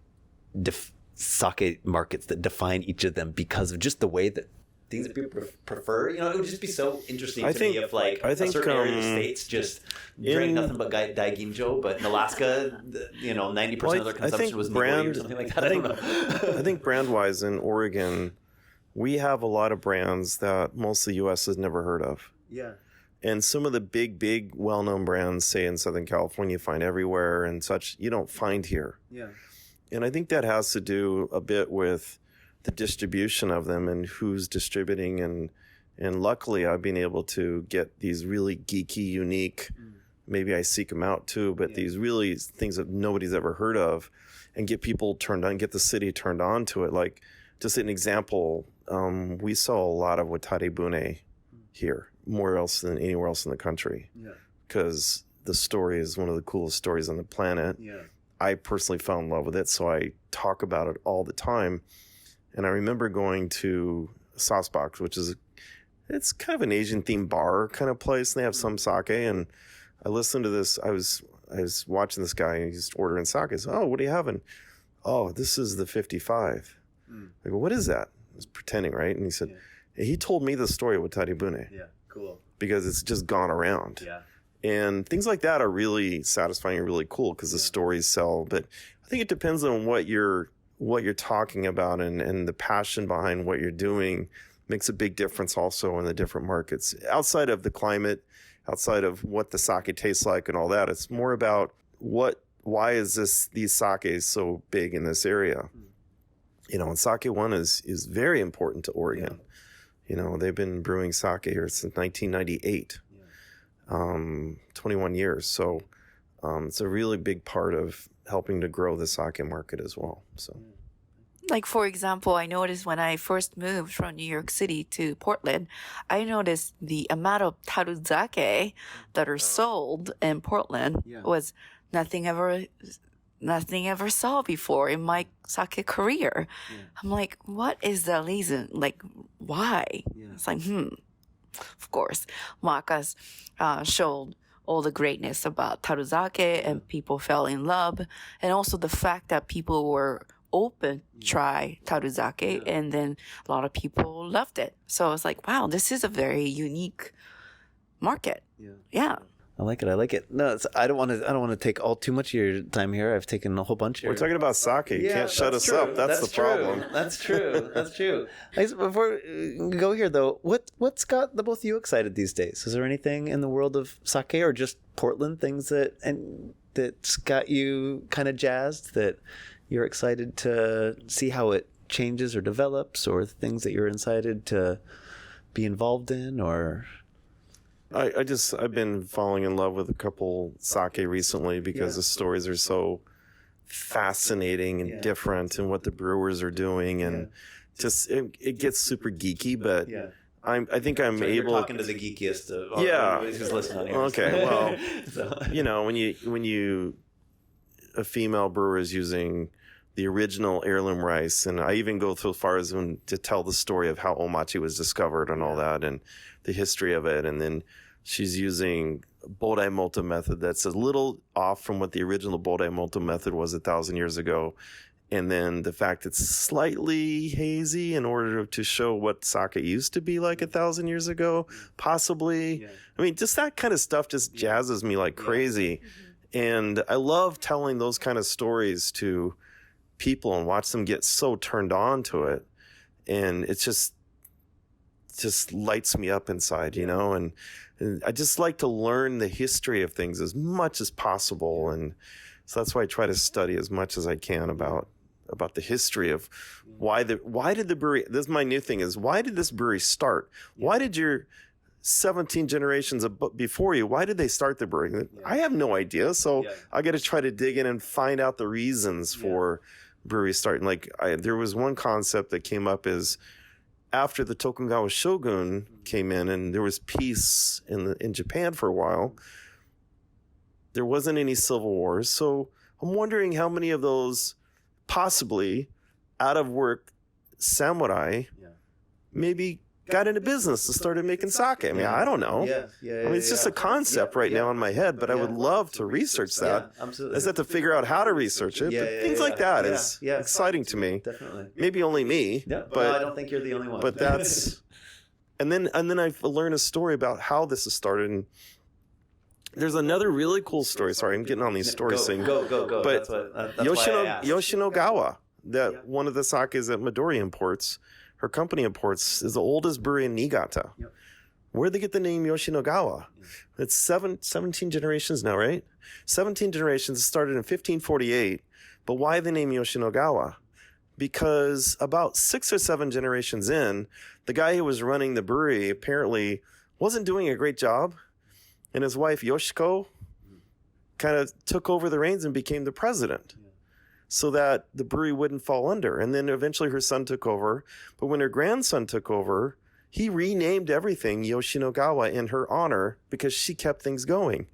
sake markets that define each of them because of just the way that things that people prefer. It would just be so interesting to me if a certain area of the States just drink nothing but Daiginjo, but in Alaska, 90% of their consumption was Midori or something like that. I don't know. I think brand-wise in Oregon, we have a lot of brands that most of the U.S. has never heard of. Yeah. And some of the big, well-known brands, say in Southern California, you find everywhere and such, you don't find here. Yeah. And I think that has to do a bit with the distribution of them and who's distributing. And luckily, I've been able to get these really geeky, unique, maybe I seek them out too, but these really things that nobody's ever heard of, and get people turned on, get the city turned on to it. Like, just an example, we saw a lot of Watari Bune here, more else than anywhere else in the country. Because the story is one of the coolest stories on the planet. I personally fell in love with it, so I talk about it all the time. And I remember going to Sauce Box, which is it's kind of an Asian themed bar kind of place. And they have some sake, and I listened to this. I was watching this guy, and he's ordering sake. I said, "Oh, what are you having?" "Oh, this is the 55." I go, "What is that?" I was pretending, right? And he said, he told me the story of Watari Bune. Yeah, cool. Because it's just gone around. Yeah. And things like that are really satisfying and really cool because the stories sell. But I think it depends on what you're talking about, and the passion behind what you're doing makes a big difference also in the different markets. Outside of the climate, outside of what the sake tastes like and all that, it's more about why is these sakes so big in this area? And SakeOne is very important to Oregon. They've been brewing sake here since 1998. 21 years. So it's a really big part of helping to grow the sake market as well. So, like, for example, I noticed when I first moved from New York City to Portland, I noticed the amount of taruzake that are sold in Portland was nothing ever saw before in my sake career. I'm like, what is the reason? Like, why? It's like, Of course, Marcus showed all the greatness about taruzake, and people fell in love. And also the fact that people were open to try taruzake, and then a lot of people loved it. So I was like, wow, this is a very unique market. Yeah. I like it. No, I don't want to take all too much of your time here. I've taken a whole bunch here. We're talking about sake. You can't shut us up. That's the problem. That's true. Before we go here, though, what's got the both of you excited these days? Is there anything in the world of sake or just Portland things that's got you kind of jazzed, that you're excited to see how it changes or develops, or things that you're excited to be involved in, or... I've been falling in love with a couple sake recently because the stories are so fascinating and different, and what the brewers are doing, and just it gets super geeky, but I think I'm You're able. talking to the geekiest of all Yeah. who's listening here. Okay, well, So- you know, when you a female brewer is using the original heirloom rice, and I even go so far as to tell the story of how omachi was discovered and all that, and the history of it, and then she's using Bodai Molta method that's a little off from what the original Bodai Molta method was 1,000 years ago. And then the fact it's slightly hazy in order to show what sake used to be like 1,000 years ago, possibly. Yeah. I mean, just that kind of stuff just jazzes me like crazy. And I love telling those kind of stories to people and watch them get so turned on to it. And it just lights me up inside, you know, and I just like to learn the history of things as much as possible. And so that's why I try to study as much as I can about the history of why did the brewery, this is my new thing, is why did this brewery start? Why did your 17 generations before you, why did they start the brewery? I have no idea. So I got to try to dig in and find out the reasons for breweries starting. Like there was one concept that came up is after the Tokugawa shogun came in and there was peace in Japan for a while, there wasn't any civil wars. So I'm wondering how many of those possibly out of work samurai maybe got into business and started making sake. I mean, I don't know. I mean, it's just a concept right now in my head, but I would love to research that. Absolutely. I just have to figure out how to research it. But things like that is exciting to me. Definitely. Maybe only me. Yeah, but no, I don't think you're the only one. But that's and then I learn a story about how this has started. And there's another really cool story. Sorry, I'm getting on these stories. Go. But that's why I asked. Yoshinogawa, that one of the sakes that Midori imports, her company imports, is the oldest brewery in Niigata. Where'd they get the name Yoshinogawa? It's 17 generations now, right? 17 generations. It started in 1548. But why the name Yoshinogawa? Because about 6 or 7 generations in, the guy who was running the brewery apparently wasn't doing a great job. And his wife, Yoshiko, kind of took over the reins and became the president so that the brewery wouldn't fall under. And then eventually her son took over. But when her grandson took over, he renamed everything Yoshinogawa in her honor because she kept things going.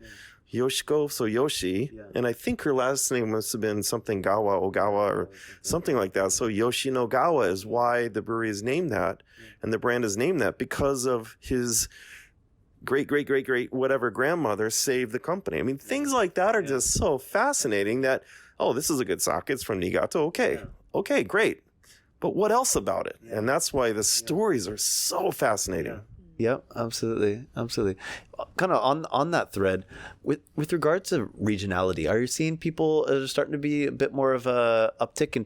Yoshiko, so Yoshi. And I think her last name must have been something Gawa, Ogawa, or something like that. So Yoshinogawa is why the brewery is named that. And the brand is named that because of his great whatever grandmother saved the company. I mean, things like that are just so fascinating that, oh, this is a good sake. It's from Niigata. Okay, great. But what else about it? And that's why the stories are so fascinating. Yep, absolutely. Kind of on that thread, with regards to regionality, are you seeing people starting to be a bit more of a uptick in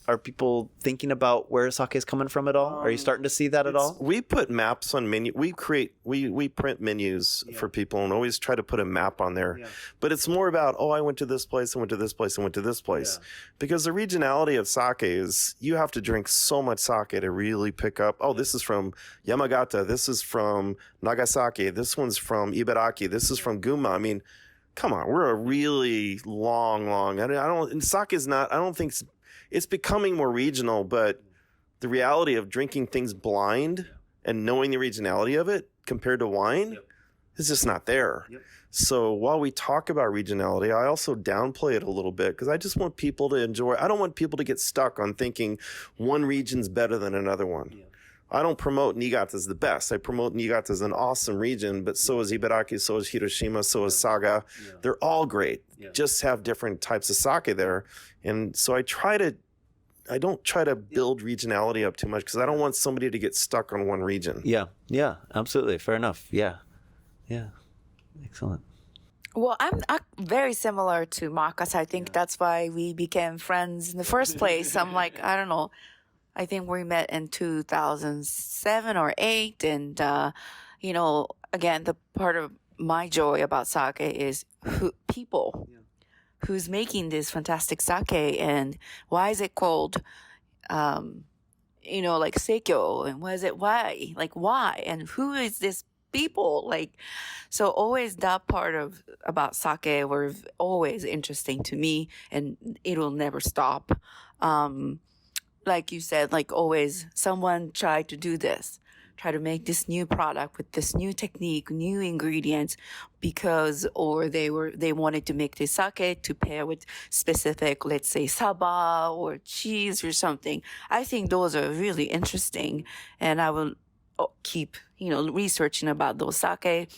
are people thinking about where sake is coming from at all? Are you starting to see that at all? We put maps on menu. We print menus for people and always try to put a map on there. But it's more about, I went to this place, I went to this place, I went to this place. Because the regionality of sake is you have to drink so much sake to really pick up, this is from Yamagata, this is from Nagasaki, this one's from Ibaraki, this is from Gunma. I mean, come on, we're a really long, sake is not, I don't think it's becoming more regional, but the reality of drinking things blind and knowing the regionality of it compared to wine is just not there. So while we talk about regionality, I also downplay it a little bit because I just want people to enjoy. I don't want people to get stuck on thinking one region's better than another one. I don't promote Niigata as the best. I promote Niigata as an awesome region, but so is Ibaraki, so is Hiroshima, so is Saga. They're all great. Just have different types of sake there. And so I don't try to build regionality up too much because I don't want somebody to get stuck on one region. Yeah, absolutely. Fair enough. Yeah. Excellent. Well, I'm very similar to Marcus. I think that's why we became friends in the first place. I'm like, I don't know. I think we met in 2007 or 8. And, again, the part of my joy about sake is people. Who's making this fantastic sake and why is it called, like Seikyo, and why and who is this people? So always that part about sake were always interesting to me and it'll never stop. Like you said, always someone tried to do this try to make this new product with this new technique, new ingredients, or they wanted to make this sake to pair with specific, let's say, saba or cheese or something. I think those are really interesting, and I will keep researching about those sake.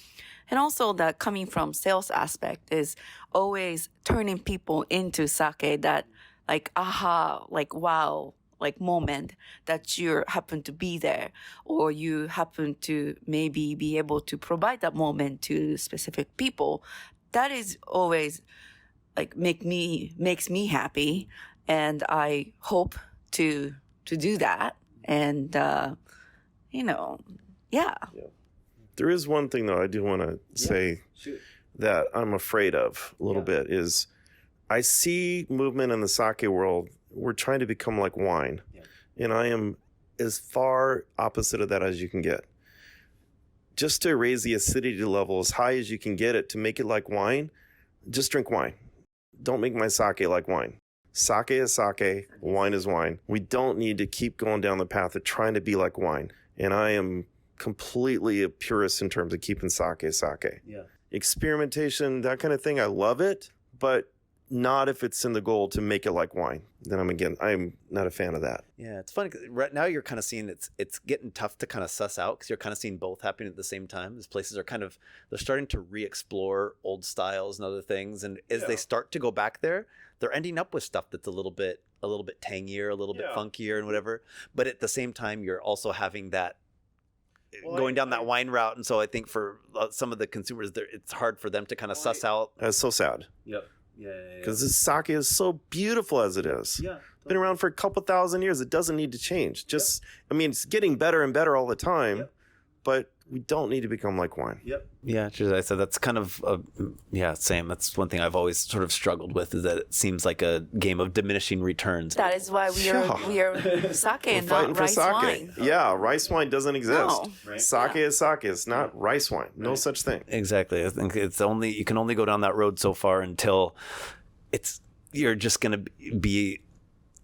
And also that coming from sales aspect is always turning people into sake, that like aha, like wow, like moment that you happen to be there, or you happen to maybe be able to provide that moment to specific people. That is always like makes me happy, and I hope to do that. And yeah. There is one thing, though, I do want to say that I'm afraid of a little bit is I see movement in the sake world. We're trying to become like wine. Yeah. And I am as far opposite of that as you can get. Just to raise the acidity level as high as you can get it to make it like wine, just drink wine. Don't make my sake like wine. Sake is sake, wine is wine. We don't need to keep going down the path of trying to be like wine. And I am completely a purist in terms of keeping sake. Yeah. Experimentation, that kind of thing, I love it, but not if it's in the goal to make it like wine. Then I'm not a fan of that. Yeah, it's funny 'cause right now you're kind of seeing it's getting tough to kind of suss out because you're kind of seeing both happening at the same time. These places are they're starting to re-explore old styles and other things, and as they start to go back there, they're ending up with stuff that's a little bit tangier, a little bit funkier, and whatever. But at the same time, you're also having that. Going down that wine route, and so I think for some of the consumers, it's hard for them to kind of suss out. That's so sad. Yep. Yeah. Because this sake is so beautiful as it is. Yeah. Been around for a couple thousand years. It doesn't need to change. It's getting better and better all the time, but we don't need to become like wine. Yep. Yeah, I said that's kind of same. That's one thing I've always sort of struggled with, is that it seems like a game of diminishing returns. That is why we are sake and not rice wine. Yeah, rice wine doesn't exist. No. Right? Sake is sake. It's not rice wine. Right. No such thing. Exactly. I think you can only go down that road so far until you're just going to be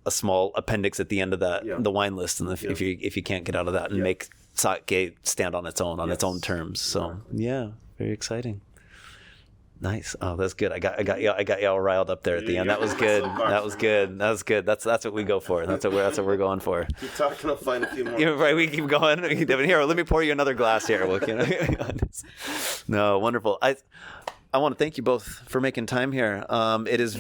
a small appendix at the end of the wine list, and if you can't get out of that and make sake stand on its own terms. So very exciting. Nice. Oh, that's good. I got you all riled up there at the end. That was good. That was good. That's what we go for. That's what we're going for. Keep talking. I'll find a few more. Right. We keep going. Here, let me pour you another glass here. No, wonderful. I want to thank you both for making time here. It's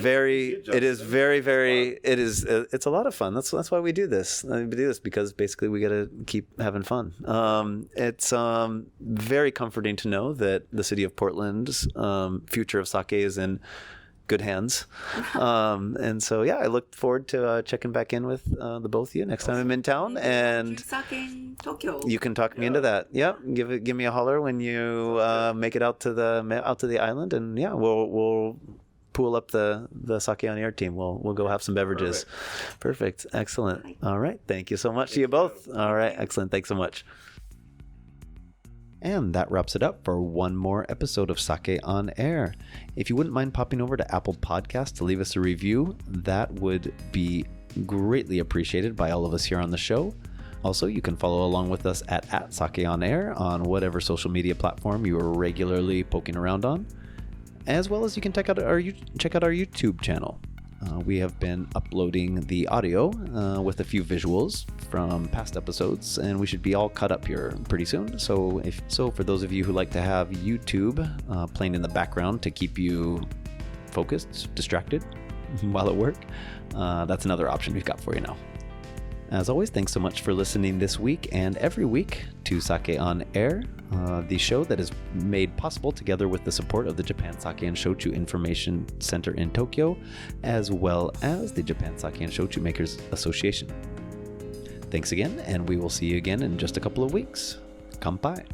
a lot of fun. That's why we do this. We do this because basically we got to keep having fun. It's very comforting to know that the city of Portland's future of sake is in good hands. And so, I look forward to checking back in with the both of you next time I'm in town. And you can talk me into that. Yeah, give me a holler when you make it out to the island, and we'll pool up the Sake on Air team. We'll go have some beverages. Perfect. Excellent. All right. Thank you so much to you both. All right. Excellent. Thanks so much. And that wraps it up for one more episode of Sake on Air. If you wouldn't mind popping over to Apple Podcasts to leave us a review, that would be greatly appreciated by all of us here on the show. Also, you can follow along with us at Sake on Air on whatever social media platform you are regularly poking around on, as well as you can check out our YouTube channel. We have been uploading the audio with a few visuals from past episodes, and we should be all cut up here pretty soon. So for those of you who like to have YouTube playing in the background to keep you focused, distracted while at work, that's another option we've got for you now. As always, thanks so much for listening this week and every week to Sake on Air, the show that is made possible together with the support of the Japan Sake and Shochu Information Center in Tokyo, as well as the Japan Sake and Shochu Makers Association. Thanks again, and we will see you again in just a couple of weeks. Kanpai.